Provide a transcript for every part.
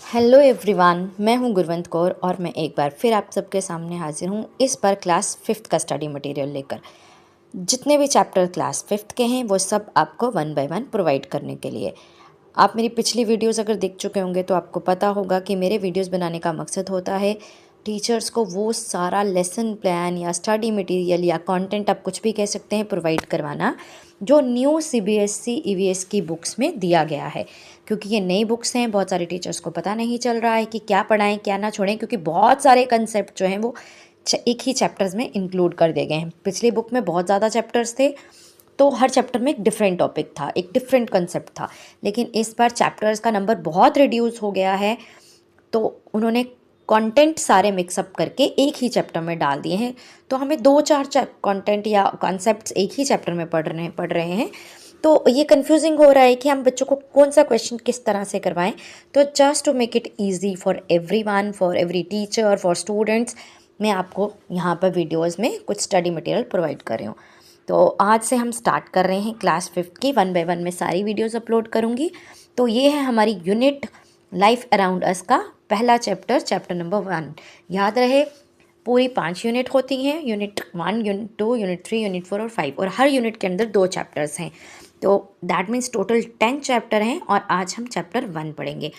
Hello everyone, मैं हूं गुरवंत कौर और मैं एक बार फिर आप सबके सामने हाजिर हूं इस बार क्लास 5th का स्टडी मटेरियल लेकर। जितने भी चैप्टर क्लास 5th के हैं वो सब आपको 1 बाय 1 प्रोवाइड करने के लिए। आप मेरी पिछली वीडियोस अगर देख चुके होंगे तो आपको पता होगा कि मेरे वीडियोस बनाने का मकसद होता है टीचर्स को वो सारा लेसन प्लान या स्टडी मटेरियल या कंटेंट, आप कुछ भी कह सकते हैं, प्रोवाइड करवाना जो न्यू सीबीएसई ईवीएस की बुक्स में दिया गया है। क्योंकि ये नई बुक्स हैं, बहुत सारे टीचर्स को पता नहीं चल रहा है कि क्या पढ़ाएं क्या ना छोड़ें, क्योंकि बहुत सारे कंसेप्ट जो हैं वो एक ही चैप्टर्स में इंक्लूड कर दिए गए हैं। पिछली बुक में बहुत ज़्यादा चैप्टर्स थे तो हर चैप्टर में एक डिफरेंट टॉपिक था, एक डिफरेंट कंसेप्ट था। लेकिन इस बार चैप्टर्स का नंबर बहुत रिड्यूस हो गया है तो उन्होंने कंटेंट सारे मिक्सअप करके एक ही चैप्टर में डाल दिए हैं। तो हमें 2-4 कंटेंट या कॉन्सेप्ट्स एक ही चैप्टर में पढ़ रहे हैं तो ये कंफ्यूजिंग हो रहा है कि हम बच्चों को कौन सा क्वेश्चन किस तरह से करवाएं। तो just to make it easy for everyone, for every teacher, for students, मैं आपको यहाँ पर वीडियोज़ में कुछ स्टडी मटेरियल प्रोवाइड कर रही हूँ। तो आज से हम स्टार्ट कर रहे हैं क्लास 5th की 1 बाय 1 में सारी वीडियोज़ अपलोड करूँगी। तो ये है हमारी यूनिट लाइफ अराउंड अस का पहला चैप्टर, चैप्टर नंबर 1। याद रहे पूरी 5 यूनिट होती हैं, यूनिट 1, यूनिट 2, यूनिट 3, यूनिट 4 और 5, और हर यूनिट के अंदर 2 चैप्टर्स हैं। तो दैट मीन्स टोटल 10 चैप्टर हैं और आज हम चैप्टर 1 पढ़ेंगे।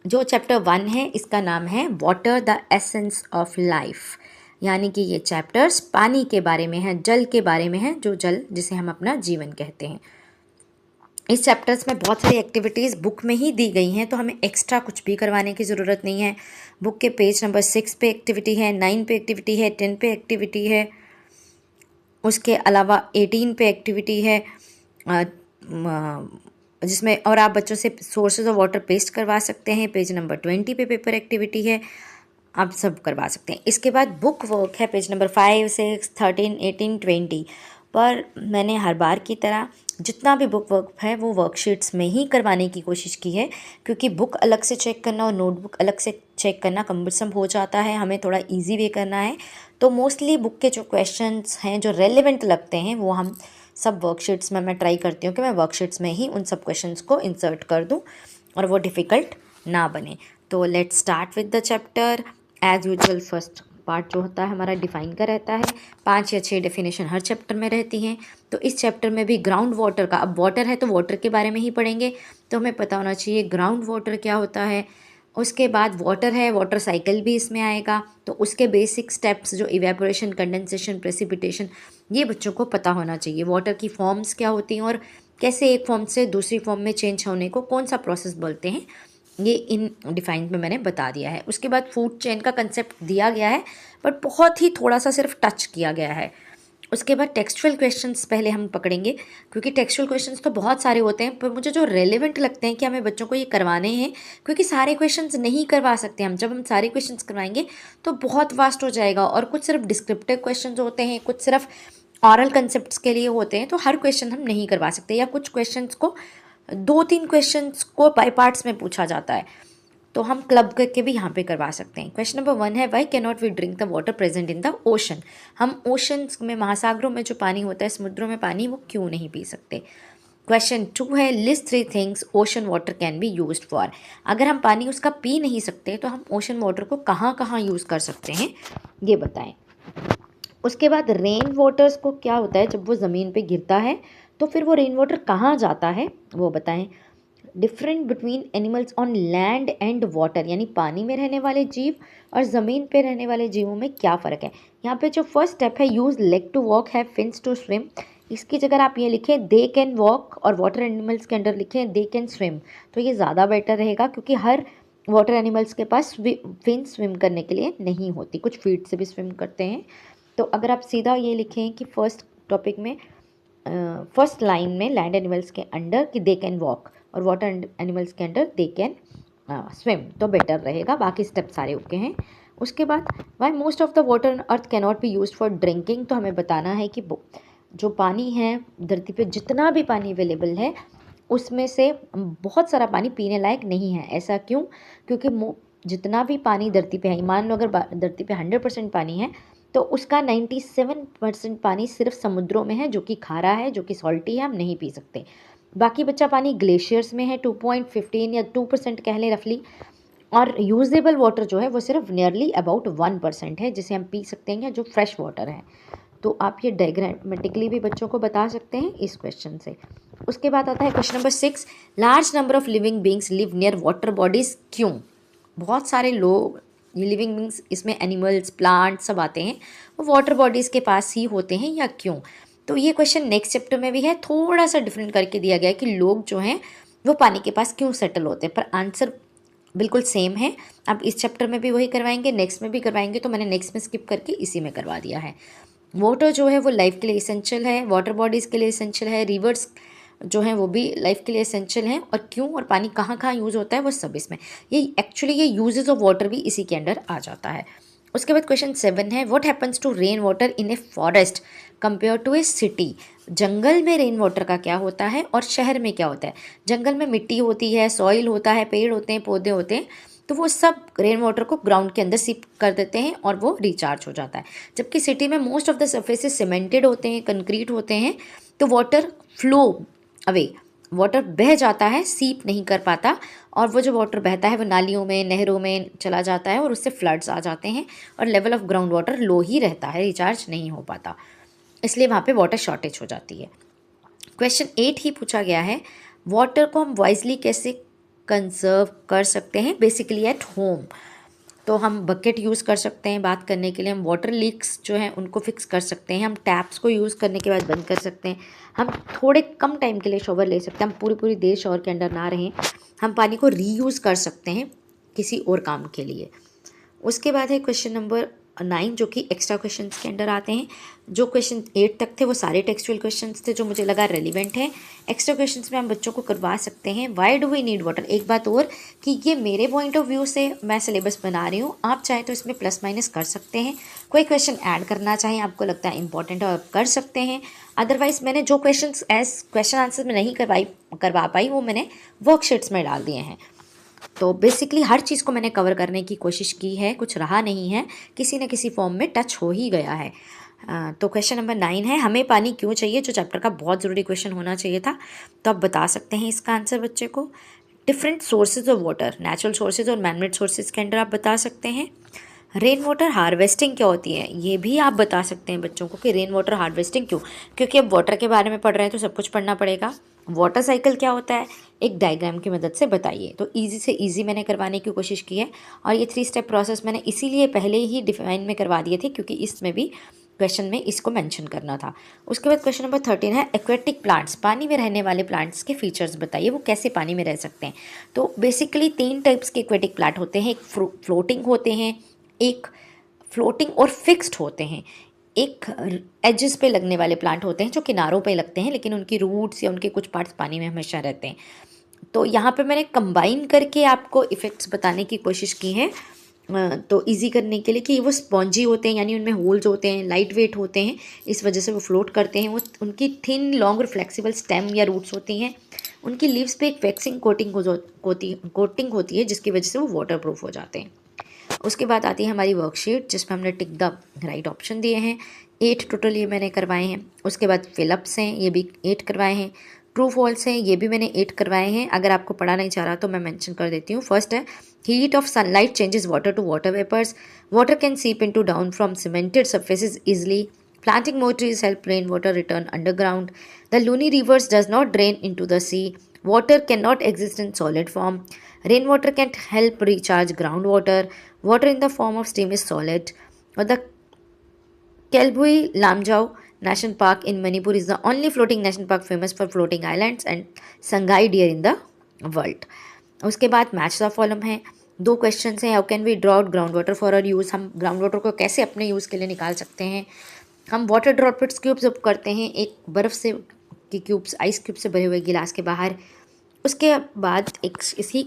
जो चैप्टर 1 है इसका नाम है water the essence of life, यानी कि ये चैप्टर्स पानी के बारे में है, जल के बारे में है, जो जल जिसे हम अपना जीवन कहते हैं। इस चैप्टर्स में बहुत सारी एक्टिविटीज़ बुक में ही दी गई हैं तो हमें एक्स्ट्रा कुछ भी करवाने की ज़रूरत नहीं है। बुक के पेज नंबर 6 पे एक्टिविटी है, 9 पे एक्टिविटी है, 10 पे एक्टिविटी है, उसके अलावा 18 पे एक्टिविटी है जिसमें और आप बच्चों से सोर्सेज ऑफ वाटर पेस्ट करवा सकते हैं। पेज नंबर 20 पे पेपर एक्टिविटी है, आप सब करवा सकते हैं। इसके बाद बुक वर्क है पेज नंबर 5, 6, 13, 18, 20 पर। मैंने हर बार की तरह जितना भी बुक वर्क है वो वर्कशीट्स में ही करवाने की कोशिश की है, क्योंकि बुक अलग से चेक करना और नोटबुक अलग से चेक करना कम्बरसम हो जाता है, हमें थोड़ा इजी वे करना है। तो मोस्टली बुक के जो क्वेश्चंस हैं जो रेलेवेंट लगते हैं वो हम सब वर्कशीट्स में, मैं ट्राई करती हूँ कि मैं वर्कशीट्स में ही उन सब क्वेश्चंस को इंसर्ट कर दूँ और वो डिफ़िकल्ट ना बने। तो let's start with the chapter. As usual first part जो होता है हमारा डिफ़ाइन का रहता है। 5 या 6 डेफिनेशन हर चैप्टर में रहती हैं। तो इस चैप्टर में भी ग्राउंड वाटर का, अब वाटर है तो वाटर के बारे में ही पढ़ेंगे, तो हमें पता होना चाहिए ग्राउंड वाटर क्या होता है। उसके बाद वाटर है, वाटर साइकिल भी इसमें आएगा, तो उसके बेसिक स्टेप्स जो इवेपोरेशन, कंडेंसेशन, प्रेसिपिटेशन, ये बच्चों को पता होना चाहिए। वाटर की फॉर्म्स क्या होती हैं और कैसे एक फॉर्म से दूसरी फॉर्म में चेंज होने को कौन सा प्रोसेस बोलते हैं, ये इन डिफाइन में मैंने बता दिया है। उसके बाद फूड चेन का कंसेप्ट दिया गया है बट बहुत ही थोड़ा सा सिर्फ टच किया गया है। उसके बाद टेक्सचुअल क्वेश्चंस पहले हम पकड़ेंगे, क्योंकि टेक्सचुअल क्वेश्चंस तो बहुत सारे होते हैं पर मुझे जो रेलेवेंट लगते हैं कि हमें बच्चों को ये करवाने हैं, क्योंकि सारे क्वेश्चंस नहीं करवा सकते हम। जब हम सारे क्वेश्चंस करवाएंगे तो बहुत वास्ट हो जाएगा, और कुछ सिर्फ डिस्क्रिप्टिव क्वेश्चंस होते हैं, कुछ सिर्फ ऑरल कंसेप्ट्स के लिए होते हैं, तो हर क्वेश्चन हम नहीं करवा सकते, या कुछ क्वेश्चंस को 2-3 क्वेश्चंस को बाई पार्ट्स में पूछा जाता है तो हम क्लब करके भी यहाँ पे करवा सकते हैं। क्वेश्चन नंबर 1 है why can not we drink the water present in the ocean. हम ओशंस में, महासागरों में जो पानी होता है, समुद्रों में पानी, वो क्यों नहीं पी सकते। क्वेश्चन 2 है list 3 things ocean water can be used for. अगर हम पानी उसका पी नहीं सकते तो हम ओशन वाटर को कहाँ कहाँ यूज़ कर सकते हैं, ये बताएं। उसके बाद रेन वाटर्स को क्या होता है, जब वो ज़मीन पे गिरता है तो फिर वो रेन वाटर कहाँ जाता है, वो बताएं। Different between animals on land and water, यानी पानी में रहने वाले जीव और ज़मीन पे रहने वाले जीवों में क्या फ़र्क है। यहाँ पे जो फर्स्ट स्टेप है use leg to walk, have fins to swim, इसकी जगह आप ये लिखें दे कैन वॉक, और वाटर एनिमल्स के अंदर लिखें दे कैन स्विम, तो ये ज़्यादा बेटर रहेगा, क्योंकि हर वाटर एनिमल्स के पास फिन स्विम करने के लिए नहीं होती, कुछ फीट से भी स्विम करते हैं। तो अगर आप सीधा ये लिखें कि फर्स्ट टॉपिक में फर्स्ट लाइन में लैंड एनिमल्स के अंडर कि दे कैन वॉक, और वाटर एनिमल्स के अंडर दे कैन स्विम, तो बेटर रहेगा। बाकी स्टेप सारे ओके हैं। उसके बाद why most of the water on earth can not be use for drinking, तो हमें बताना है कि जो पानी है धरती पे, जितना भी पानी अवेलेबल है उसमें से बहुत सारा पानी पीने लायक नहीं है। ऐसा क्यों? क्योंकि जितना भी पानी धरती पे है, मान लो अगर धरती पे 100% पानी है तो उसका 97% पानी सिर्फ समुद्रों में है, जो कि खारा है, जो कि सॉल्टी है, हम नहीं पी सकते। बाकी बचा पानी ग्लेशियर्स में है, 2.15 या 2% कह लें रफली, और यूजेबल वाटर जो है वो सिर्फ नियरली अबाउट 1% है जिसे हम पी सकते हैं या जो फ्रेश वाटर है। तो आप ये डायग्रामेटिकली भी बच्चों को बता सकते हैं इस क्वेश्चन से। उसके बाद आता है question number 6, large number of living beings live near water bodies क्यों। बहुत सारे लोग लिविंग बींग्स, इसमें एनिमल्स, प्लांट सब आते हैं, वो वाटर बॉडीज़ के पास ही होते हैं या क्यों। तो ये क्वेश्चन नेक्स्ट चैप्टर में भी है, थोड़ा सा डिफरेंट करके दिया गया है कि लोग जो हैं वो पानी के पास क्यों सेटल होते हैं, पर आंसर बिल्कुल सेम है। अब इस चैप्टर में भी वही करवाएंगे, नेक्स्ट में भी करवाएंगे, तो मैंने नेक्स्ट में स्किप करके इसी में करवा दिया है। वाटर जो है वो लाइफ के लिए इसेंशियल है, वाटर बॉडीज़ के लिए इसेंशियल है, रिवर्स जो हैं वो भी लाइफ के लिए एसेंशियल हैं, और क्यों और पानी कहाँ कहाँ यूज़ होता है वो सब इसमें, ये एक्चुअली ये यूजेस ऑफ वाटर भी इसी के अंडर आ जाता है। उसके बाद क्वेश्चन 7 है, what happens to rain water in a forest compare to a city. जंगल में रेन वाटर का क्या होता है और शहर में क्या होता है। जंगल में मिट्टी होती है, सॉइल होता है, पेड़ होते हैं, पौधे होते हैं, तो वो सब रेन वाटर को ग्राउंड के अंदर सीप कर देते हैं और वो रिचार्ज हो जाता है। जबकि सिटी में most of the surfaces cemented होते हैं, कंक्रीट होते हैं, तो वाटर फ्लो अवे, वाटर बह जाता है, सीप नहीं कर पाता, और वो जो वाटर बहता है वो नालियों में, नहरों में चला जाता है और उससे फ्लड्स आ जाते हैं और लेवल ऑफ ग्राउंड वाटर लो ही रहता है, रिचार्ज नहीं हो पाता, इसलिए वहाँ पे वाटर शॉर्टेज हो जाती है। क्वेश्चन 8 ही पूछा गया है, वाटर को हम वाइजली कैसे कंजर्व कर सकते हैं, बेसिकली एट होम। तो हम बकेट यूज़ कर सकते हैं बात करने के लिए, हम वाटर लीक्स जो हैं उनको फिक्स कर सकते हैं, हम टैप्स को यूज़ करने के बाद बंद कर सकते हैं, हम थोड़े कम टाइम के लिए शॉवर ले सकते हैं, हम पूरी पूरी देर शॉवर के अंदर ना रहें, हम पानी को रीयूज़ कर सकते हैं किसी और काम के लिए। उसके बाद है क्वेश्चन नंबर 9 जो कि एक्स्ट्रा क्वेश्चंस के अंडर आते हैं। जो क्वेश्चन 8 तक थे वो सारे टेक्सचुअल क्वेश्चंस थे जो मुझे लगा रेलिवेंट है। एक्स्ट्रा क्वेश्चंस में हम बच्चों को करवा सकते हैं, why do we need water. एक बात और कि ये मेरे पॉइंट ऑफ व्यू से मैं सिलेबस बना रही हूँ, आप चाहे तो इसमें प्लस माइनस कर सकते हैं, कोई क्वेश्चन ऐड करना चाहें आपको लगता है इंपॉर्टेंट है आप कर सकते हैं। अदरवाइज मैंने जो क्वेश्चन एज क्वेश्चन आंसर में नहीं करवा पाई वो मैंने वर्कशीट्स में डाल दिए हैं। तो बेसिकली हर चीज़ को मैंने कवर करने की कोशिश की है, कुछ रहा नहीं है, किसी न किसी फॉर्म में टच हो ही गया है। तो क्वेश्चन नंबर 9 है, हमें पानी क्यों चाहिए, जो चैप्टर का बहुत ज़रूरी क्वेश्चन होना चाहिए था। तो आप बता सकते हैं इसका आंसर बच्चे को। Different sources of water, natural sources और मैनमेड सोर्सेज के अंदर आप बता सकते हैं। रेन वाटर हार्वेस्टिंग क्या होती है, ये भी आप बता सकते हैं बच्चों को कि रेन वाटर हार्वेस्टिंग क्यों, क्योंकि अब वाटर के बारे में पढ़ रहे हैं तो सब कुछ पढ़ना पड़ेगा। वाटर साइकिल क्या होता है, एक डायग्राम की मदद से बताइए। तो इजी से इजी मैंने करवाने की कोशिश की है, और ये 3 स्टेप प्रोसेस मैंने इसीलिए पहले ही डिफाइन में करवा दिए थे क्योंकि इसमें भी क्वेश्चन में इसको मेंशन करना था। उसके बाद क्वेश्चन नंबर 13 है, एक्वेटिक प्लांट्स, पानी में रहने वाले प्लांट्स के फीचर्स बताइए, वो कैसे पानी में रह सकते हैं। तो बेसिकली 3 टाइप्स के एक्वेटिक प्लांट होते हैं, एक फ्लोटिंग होते हैं, एक फ्लोटिंग और फिक्स्ड होते हैं, एक एजेस पे लगने वाले प्लांट होते हैं जो किनारों पे लगते हैं लेकिन उनकी रूट्स या उनके कुछ पार्ट्स पानी में हमेशा रहते हैं। तो यहाँ पे मैंने कंबाइन करके आपको इफ़ेक्ट्स बताने की कोशिश की है, तो इजी करने के लिए कि वो स्पॉन्जी होते हैं, यानी उनमें होल्स होते हैं, लाइट वेट होते हैं, इस वजह से वो फ्लोट करते हैं। वो उनकी थिन लॉन्ग और फ्लेक्सिबल स्टेम या रूट्स होती हैं, उनकी लीव्स पे एक वैक्सिंग कोटिंग होती है जिसकी वजह से वो वाटर प्रूफ हो जाते हैं। उसके बाद आती है हमारी वर्कशीट जिसमें हमने टिक द राइट ऑप्शन दिए हैं। 8 टोटल ये मैंने करवाए हैं। उसके बाद फिलअप्स हैं, ये भी 8 करवाए हैं। ट्रू फॉल्स हैं, ये भी मैंने 8 करवाए हैं। अगर आपको पढ़ा नहीं चाह रहा तो मैं मेंशन कर देती हूँ। फर्स्ट है, heat of sunlight changes water to water vapours, water can seep into down from cemented surfaces easily, planting more trees help rainwater return underground, the Luni rivers does not drain into the sea, water cannot exist in solid form, rainwater can help recharge groundwater, water in the form of steam is solid, or the Kelbui Lamjau National Park in Manipur is the only floating national park famous for floating islands and Shanghai deer in the world. उसके बाद match the following है, 2 questions हैं। How can we draw out ground water for our use, हम ground water को कैसे अपने use के लिए निकाल सकते हैं। हम वाटर ड्रॉपलेट्स क्यूब्स अब करते हैं, एक बर्फ़ से की क्यूब्स, आइस क्यूब से भरे हुए गिलास के बाहर। उसके बाद एक इसी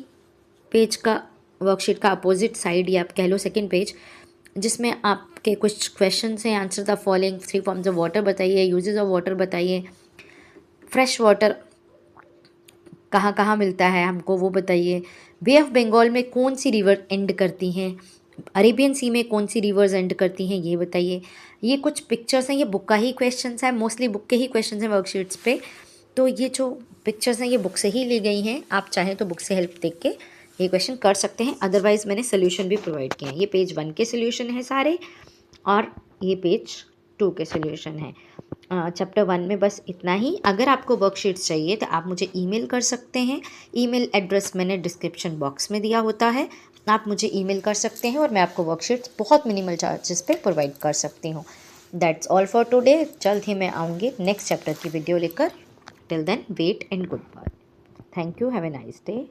पेज का वर्कशीट का अपोजिट साइड या आप कह लो सेकंड पेज, जिसमें आपके कुछ क्वेश्चंस हैं। Answer the following 3 forms of water बताइए, यूजेस ऑफ वाटर बताइए, फ्रेश वाटर कहाँ कहाँ मिलता है हमको वो बताइए, बे ऑफ बंगाल में कौन सी रिवर एंड करती हैं, अरेबियन सी में कौन सी रिवर्स एंड करती हैं ये बताइए। ये कुछ पिक्चर्स हैं, ये बुक का ही क्वेश्चंस हैं, मोस्टली बुक के ही क्वेश्चंस हैं वर्कशीट्स पे। तो ये जो पिक्चर्स हैं ये बुक से ही ली गई हैं, आप चाहें तो बुक से हेल्प देख के ये क्वेश्चन कर सकते हैं, अदरवाइज़ मैंने सोल्यूशन भी प्रोवाइड किए हैं। ये पेज 1 के सोल्यूशन है सारे और ये पेज 2 के सोल्यूशन है। चैप्टर 1 में बस इतना ही। अगर आपको वर्कशीट्स चाहिए तो आप मुझे ईमेल कर सकते हैं। ईमेल एड्रेस मैंने डिस्क्रिप्शन बॉक्स में दिया होता है, आप मुझे ईमेल कर सकते हैं और मैं आपको वर्कशीट्स बहुत मिनिमल चार्जेस पे प्रोवाइड कर सकती हूँ। That's all for today. जल्द ही मैं आऊँगी नेक्स्ट चैप्टर की वीडियो लेकर। Till then wait and good bye. Thank you, have a nice day.